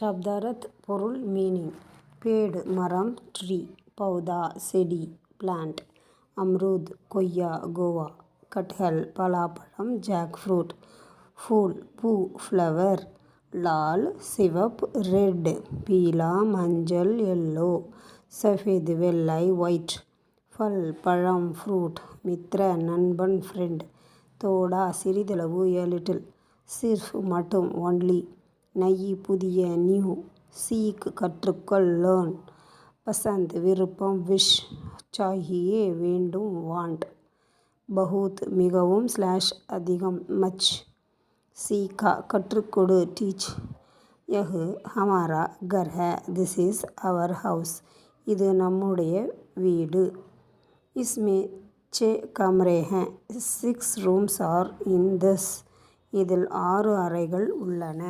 சப்தார்த் பொருள் meaning pad மரம் tree பௌதா செடி பிளான்ட் அம்ரூத் கொய்யா கோவா கட்ஹல் பலாப்பழம் ஜாக் ஃப்ரூட் ஃபூல் பூ ஃப்ளவர் லால் சிவப்பு ரெட் பீலா மஞ்சள் எல்லோ சஃபேத் வெள்ளை ஒயிட் ஃபல் பழம் ஃப்ரூட் மித்ர நண்பன் ஃப்ரெண்ட் தோடா சிறிதளவு எ லிட்டில் சிர்ஃப் மட்டும் ஒன்லி நயி புதிய நியூ சீக் கற்றுக்கொள் லேர்ன் பசந்த் விருப்பம் விஷ் சாஹியே வேண்டும் வாண்ட் பஹூத் மிகவும் அதிகம் மச் சீக்கா கற்றுக்கொடு டீச் யஹ் ஹமாரா கர் ஹை திஸ் இஸ் அவர் ஹவுஸ் இது நம்முடைய வீடு இஸ்மே 6 கமரே ஹைன் 6 ரூம்ஸ் ஆர் இன் திஸ் இதில் 6 அறைகள் உள்ளன.